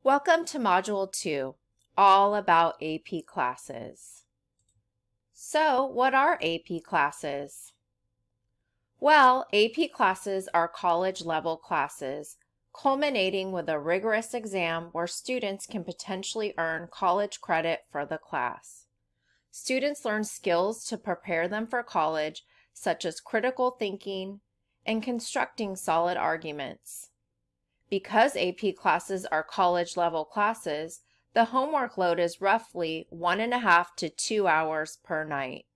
Welcome to Module 2, all about AP classes. So, what are AP classes? Well, AP classes are college-level classes, culminating with a rigorous exam where students can potentially earn college credit for the class. Students learn skills to prepare them for college, such as critical thinking and constructing solid arguments. Because AP classes are college-level classes, the homework load is roughly 1.5 to 2 hours per night.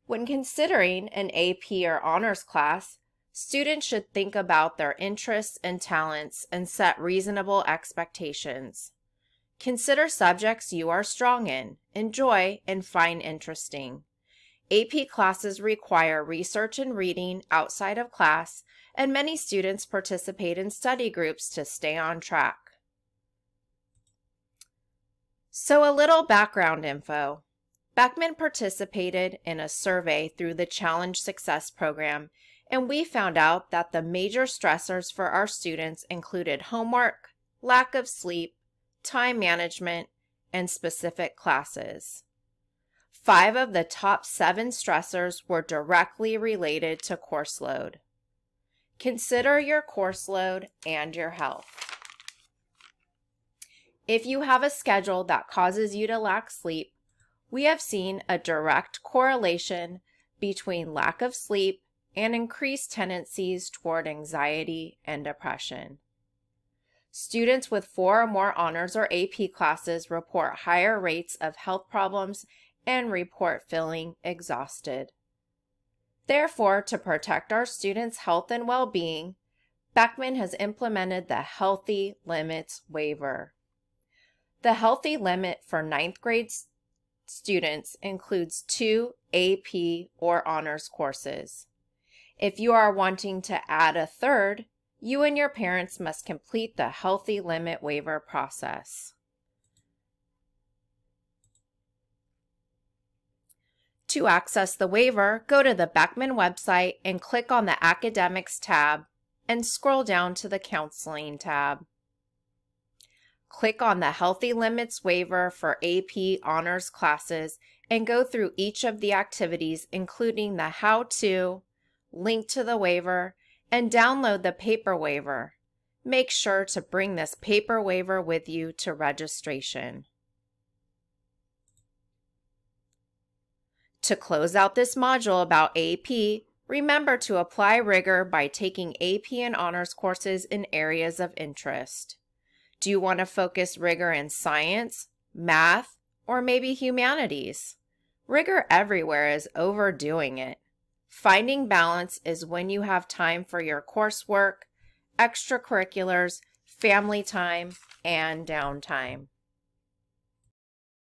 When considering an AP or honors class, students should think about their interests and talents and set reasonable expectations. Consider subjects you are strong in, enjoy, and find interesting. AP classes require research and reading outside of class, and many students participate in study groups to stay on track. So a little background info. Beckman participated in a survey through the Challenge Success program, and we found out that the major stressors for our students included homework, lack of sleep, time management, and specific classes. 5 of the top 7 stressors were directly related to course load. Consider your course load and your health. If you have a schedule that causes you to lack sleep, we have seen a direct correlation between lack of sleep and increased tendencies toward anxiety and depression. Students with 4 or more honors or AP classes report higher rates of health problems and report feeling exhausted. Therefore, to protect our students' health and well-being, Beckman has implemented the Healthy Limits Waiver. The Healthy Limit for 9th grade students includes 2 AP or honors courses. If you are wanting to add a third, you and your parents must complete the Healthy Limit Waiver process. To access the waiver, go to the Beckman website and click on the Academics tab and scroll down to the Counseling tab. Click on the Healthy Limits Waiver for AP Honors classes and go through each of the activities, including the how-to, link to the waiver, and download the paper waiver. Make sure to bring this paper waiver with you to registration. To close out this module about AP, remember to apply rigor by taking AP and honors courses in areas of interest. Do you want to focus rigor in science, math, or maybe humanities? Rigor everywhere is overdoing it. Finding balance is when you have time for your coursework, extracurriculars, family time, and downtime.